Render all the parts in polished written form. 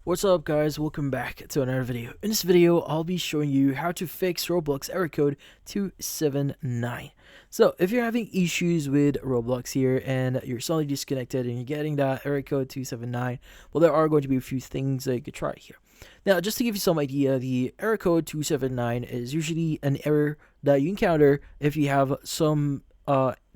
What's up guys, welcome back to another video. In this video, I'll be showing you how to fix Roblox error code 279. So if you're having issues with Roblox here and you're suddenly disconnected and you're getting that error code 279, well, there are going to be a few things that you could try here. Now, just to give you some idea, the error code 279 is usually an error that you encounter if you have some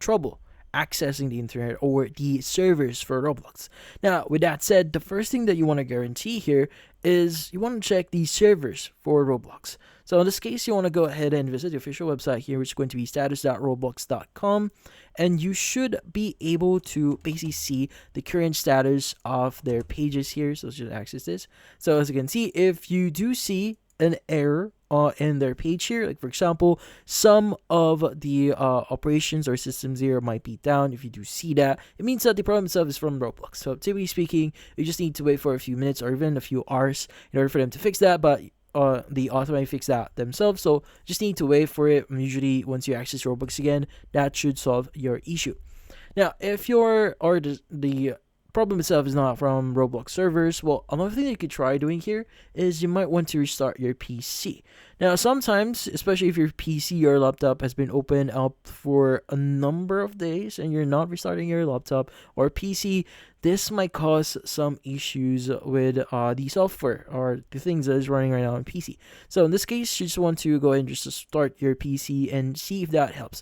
trouble accessing the internet or the servers for Roblox. Now, with that said, the first thing that you want to guarantee here is you want to check the servers for Roblox. So in this case, you want to go ahead and visit the official website here, which is going to be status.roblox.com, and you should be able to basically see the current status of their pages here. So let's just access this. So as you can see, if you do see an error in their page here, like for example, some of the operations or systems here might be down. If you do see that, it means that the problem itself is from Roblox. So typically speaking, you just need to wait for a few minutes or even a few hours in order for them to fix that, but they automatically fix that themselves, so just need to wait for it. Usually once you access Roblox again, that should solve your issue. Now, if the problem itself is not from Roblox servers, well, another thing that you could try doing here is you might want to restart your PC. Now, sometimes, especially if your PC or laptop has been open up for a number of days and you're not restarting your laptop or PC, this might cause some issues with the software or the things that is running right now on PC. So in this case, you just want to go ahead and just start your PC and see if that helps.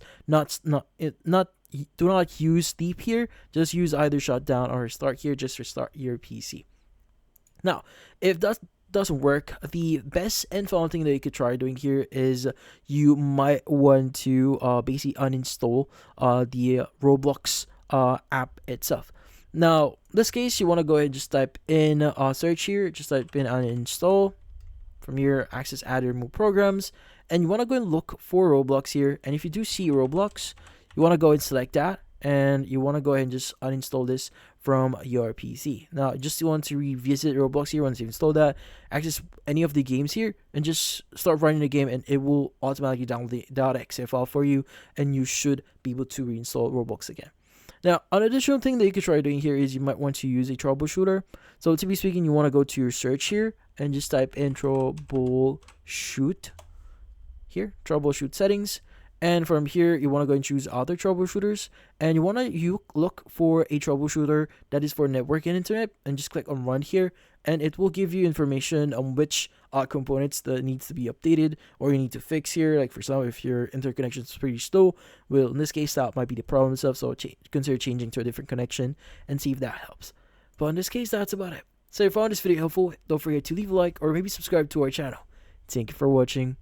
Do not use sleep here, just use either shutdown or restart here, just restart your PC. Now, if that doesn't work, the best and final thing that you could try doing here is you might want to basically uninstall the Roblox app itself. Now, in this case, you want to go ahead and just type in search here, just type in uninstall. From here, access add remove programs, and you want to go and look for Roblox here. And if you do see Roblox, you want to go and select that, and you want to go ahead and just uninstall this from your PC. Now, just want to revisit Roblox here. Once you install that, access any of the games here and just start running the game, and it will automatically download the .exe file for you, and you should be able to reinstall Roblox again. Now, an additional thing that you could try doing here is you might want to use a troubleshooter. So to be speaking, you want to go to your search here and just type in troubleshoot here, troubleshoot settings. And from here, you want to go and choose other troubleshooters, and you want to look for a troubleshooter that is for network and internet, and just click on run here, and it will give you information on which components that needs to be updated or you need to fix here. Like for example, if your interconnection is pretty slow, well, in this case, that might be the problem itself, so consider changing to a different connection and see if that helps. But in this case, that's about it. So if you found this video helpful, don't forget to leave a like or maybe subscribe to our channel. Thank you for watching.